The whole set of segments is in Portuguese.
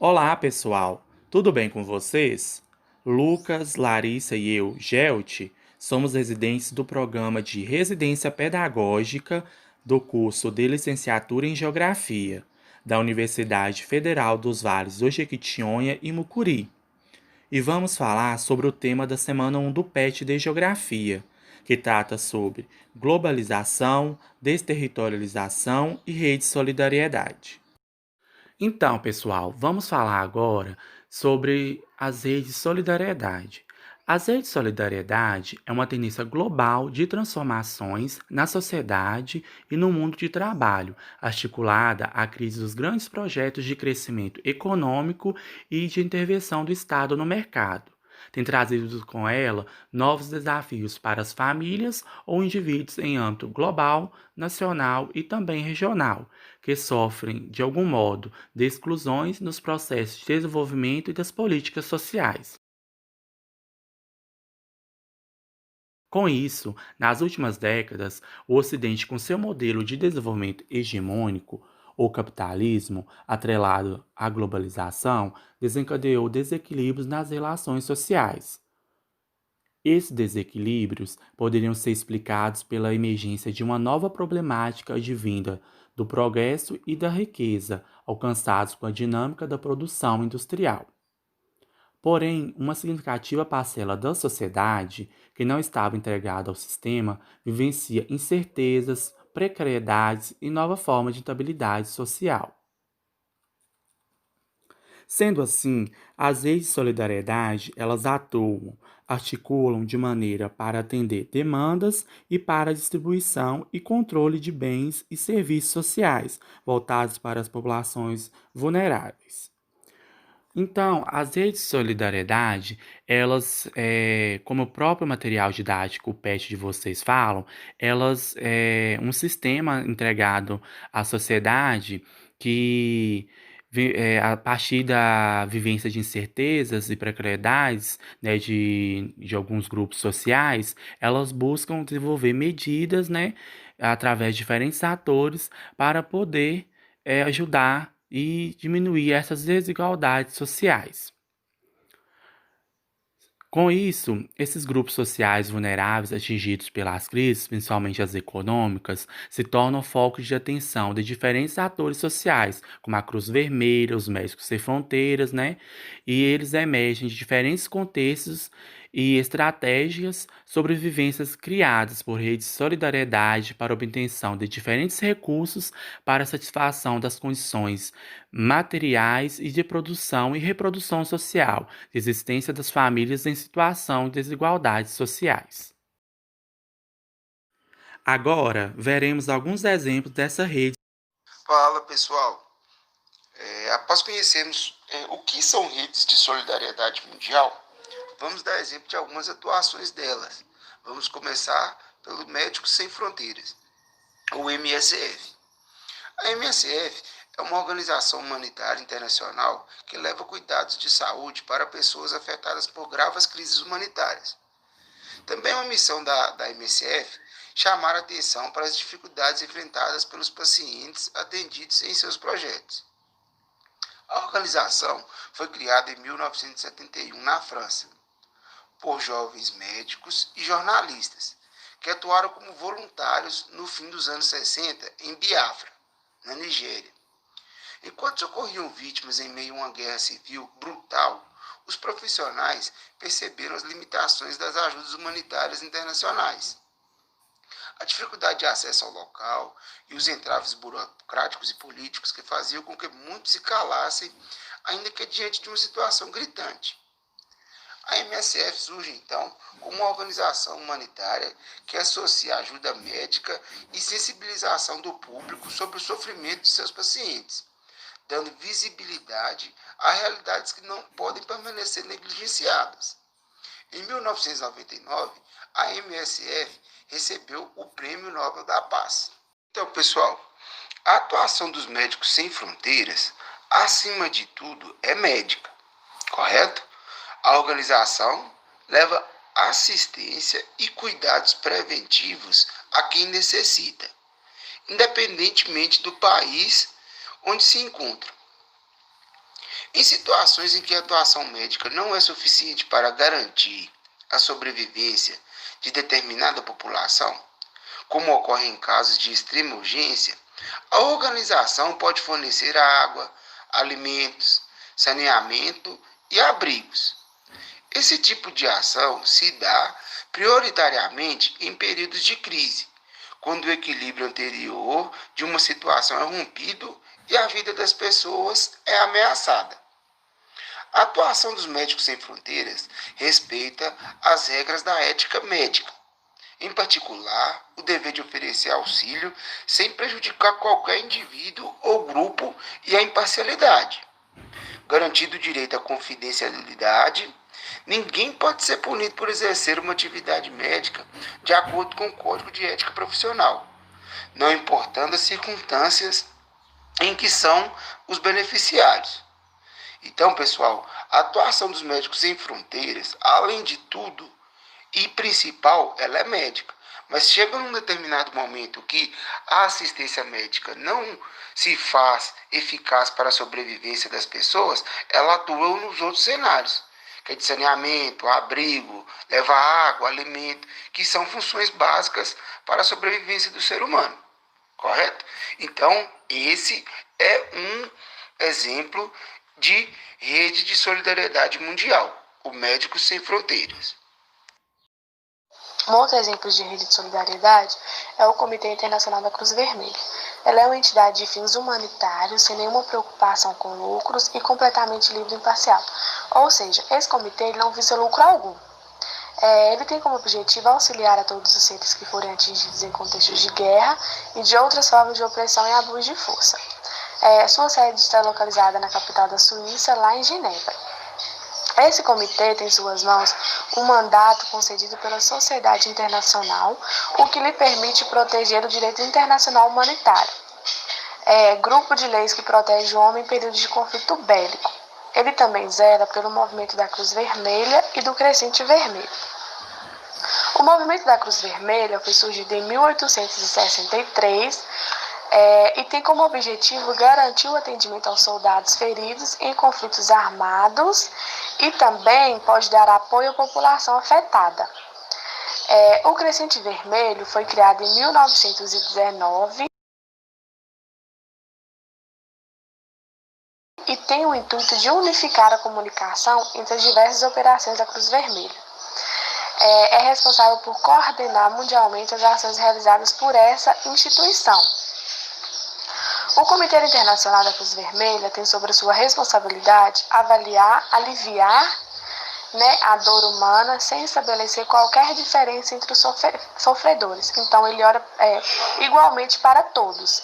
Olá, pessoal! Tudo bem com vocês? Lucas, Larissa e eu, Gelti, somos residentes do programa de Residência Pedagógica do curso de Licenciatura em Geografia da Universidade Federal dos Vales do Jequitinhonha e Mucuri. E vamos falar sobre o tema da semana 1 do PET de Geografia, que trata sobre globalização, desterritorialização e rede de solidariedade. Então, pessoal, vamos falar agora sobre as redes de solidariedade. As redes de solidariedade é uma tendência global de transformações na sociedade e no mundo de trabalho, articulada à crise dos grandes projetos de crescimento econômico e de intervenção do Estado no mercado. Tem trazido com ela novos desafios para as famílias ou indivíduos em âmbito global, nacional e também regional, que sofrem, de algum modo, de exclusões nos processos de desenvolvimento e das políticas sociais. Com isso, nas últimas décadas, o Ocidente, com seu modelo de desenvolvimento hegemônico, ou capitalismo, atrelado à globalização, desencadeou desequilíbrios nas relações sociais. Esses desequilíbrios poderiam ser explicados pela emergência de uma nova problemática advinda do progresso e da riqueza alcançados com a dinâmica da produção industrial. Porém, uma significativa parcela da sociedade, que não estava integrada ao sistema, vivencia incertezas, precariedades e nova forma de estabilidade social. Sendo assim, as redes de solidariedade, elas atuam, articulam de maneira para atender demandas e para a distribuição e controle de bens e serviços sociais voltados para as populações vulneráveis. Então, as redes de solidariedade, elas, como o próprio material didático, o PET de vocês falam, elas é um sistema entregado à sociedade que, a partir da vivência de incertezas e precariedades, né, de alguns grupos sociais, elas buscam desenvolver medidas, né, através de diferentes atores para poder ajudar e diminuir essas desigualdades sociais. Com isso, esses grupos sociais vulneráveis atingidos pelas crises, principalmente as econômicas, se tornam focos de atenção de diferentes atores sociais, como a Cruz Vermelha, os Médicos Sem Fronteiras, né? E eles emergem de diferentes contextos e estratégias sobrevivências criadas por redes de solidariedade para obtenção de diferentes recursos para a satisfação das condições materiais e de produção e reprodução social de existência das famílias em situação de desigualdades sociais. Agora, veremos alguns exemplos dessa rede. Fala pessoal, após conhecermos o que são redes de solidariedade mundial, vamos dar exemplo de algumas atuações delas. Vamos começar pelo Médicos Sem Fronteiras, o MSF. A MSF é uma organização humanitária internacional que leva cuidados de saúde para pessoas afetadas por graves crises humanitárias. Também é uma missão da MSF chamar a atenção para as dificuldades enfrentadas pelos pacientes atendidos em seus projetos. A organização foi criada em 1971 na França, por jovens médicos e jornalistas, que atuaram como voluntários no fim dos anos 60 em Biafra, na Nigéria. Enquanto socorriam vítimas em meio a uma guerra civil brutal, os profissionais perceberam as limitações das ajudas humanitárias internacionais. A dificuldade de acesso ao local e os entraves burocráticos e políticos que faziam com que muitos se calassem, ainda que diante de uma situação gritante. A MSF surge então como uma organização humanitária que associa ajuda médica e sensibilização do público sobre o sofrimento de seus pacientes, dando visibilidade a realidades que não podem permanecer negligenciadas. Em 1999, a MSF recebeu o Prêmio Nobel da Paz. Então, pessoal, a atuação dos Médicos Sem Fronteiras, acima de tudo, é médica, correto? A organização leva assistência e cuidados preventivos a quem necessita, independentemente do país onde se encontra. Em situações em que a atuação médica não é suficiente para garantir a sobrevivência de determinada população, como ocorre em casos de extrema urgência, a organização pode fornecer água, alimentos, saneamento e abrigos. Esse tipo de ação se dá prioritariamente em períodos de crise, quando o equilíbrio anterior de uma situação é rompido e a vida das pessoas é ameaçada. A atuação dos Médicos Sem Fronteiras respeita as regras da ética médica, em particular, o dever de oferecer auxílio sem prejudicar qualquer indivíduo ou grupo e a imparcialidade. Garantido o direito à confidencialidade, ninguém pode ser punido por exercer uma atividade médica de acordo com o Código de Ética Profissional, não importando as circunstâncias em que são os beneficiários. Então, pessoal, a atuação dos Médicos Sem Fronteiras, além de tudo, e principal, ela é médica. Mas chega num determinado momento que a assistência médica não se faz eficaz para a sobrevivência das pessoas, ela atua nos outros cenários, que é de saneamento, abrigo, levar água, alimento, que são funções básicas para a sobrevivência do ser humano, correto? Então, esse é um exemplo de rede de solidariedade mundial, o Médicos Sem Fronteiras. Um outro exemplo de rede de solidariedade é o Comitê Internacional da Cruz Vermelha. Ela é uma entidade de fins humanitários, sem nenhuma preocupação com lucros e completamente livre e imparcial. Ou seja, esse comitê não visa lucro algum. Ele tem como objetivo auxiliar a todos os seres que forem atingidos em contextos de guerra e de outras formas de opressão e abuso de força. Sua sede está localizada na capital da Suíça, lá em Genebra. Esse comitê tem em suas mãos um mandato concedido pela sociedade internacional, o que lhe permite proteger o direito internacional humanitário. Grupo de leis que protege o homem em períodos de conflito bélico. Ele também zela pelo movimento da Cruz Vermelha e do Crescente Vermelho. O movimento da Cruz Vermelha foi surgido em 1863 e tem como objetivo garantir o atendimento aos soldados feridos em conflitos armados e também pode dar apoio à população afetada. O Crescente Vermelho foi criado em 1919 e tem o intuito de unificar a comunicação entre as diversas operações da Cruz Vermelha. É responsável por coordenar mundialmente as ações realizadas por essa instituição. O Comitê Internacional da Cruz Vermelha tem sobre sua responsabilidade avaliar, aliviar a dor humana sem estabelecer qualquer diferença entre os sofredores. Então, ele ora igualmente para todos.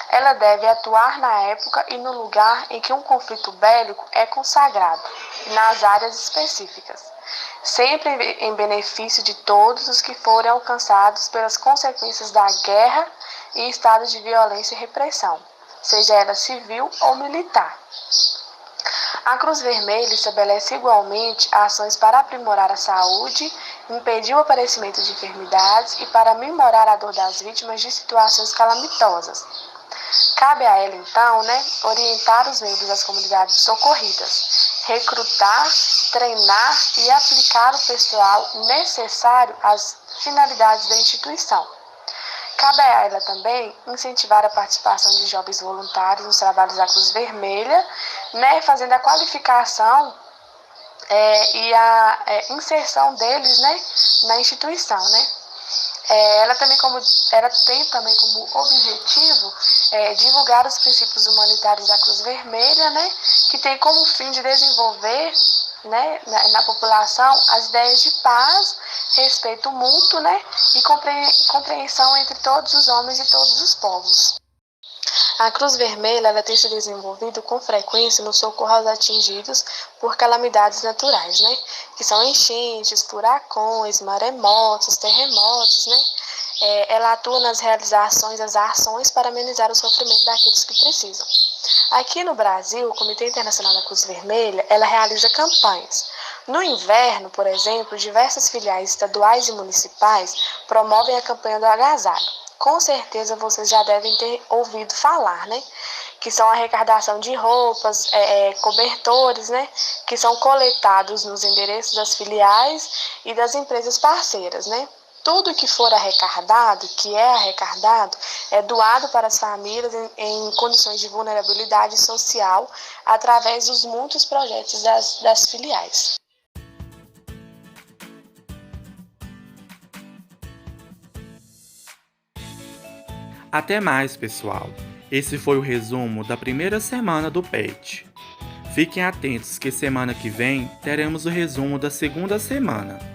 Ela deve atuar na época e no lugar em que um conflito bélico é consagrado, nas áreas específicas, sempre em benefício de todos os que forem alcançados pelas consequências da guerra e estados de violência e repressão, seja ela civil ou militar. A Cruz Vermelha estabelece igualmente ações para aprimorar a saúde, impedir o aparecimento de enfermidades e para minorar a dor das vítimas de situações calamitosas. Cabe a ela, então, orientar os membros das comunidades socorridas, recrutar, treinar e aplicar o pessoal necessário às finalidades da instituição. Cabe a ela também incentivar a participação de jovens voluntários nos trabalhos da Cruz Vermelha, fazendo a qualificação e a inserção deles na instituição. Ela tem também como objetivo divulgar os princípios humanitários da Cruz Vermelha, que tem como fim de desenvolver na população as ideias de paz, respeito mútuo e compreensão entre todos os homens e todos os povos. A Cruz Vermelha ela tem se desenvolvido com frequência no socorro aos atingidos por calamidades naturais, que são enchentes, furacões, maremotos, terremotos, Ela atua nas realizações das ações para amenizar o sofrimento daqueles que precisam. Aqui no Brasil, o Comitê Internacional da Cruz Vermelha, ela realiza campanhas. No inverno, por exemplo, diversas filiais estaduais e municipais promovem a campanha do agasalho. Com certeza vocês já devem ter ouvido falar, que são a arrecadação de roupas, cobertores, né, que são coletados nos endereços das filiais e das empresas parceiras, né. Tudo que for arrecadado, que é arrecadado, é doado para as famílias em condições de vulnerabilidade social através dos muitos projetos das filiais. Até mais, pessoal! Esse foi o resumo da primeira semana do PET. Fiquem atentos que semana que vem teremos o resumo da segunda semana.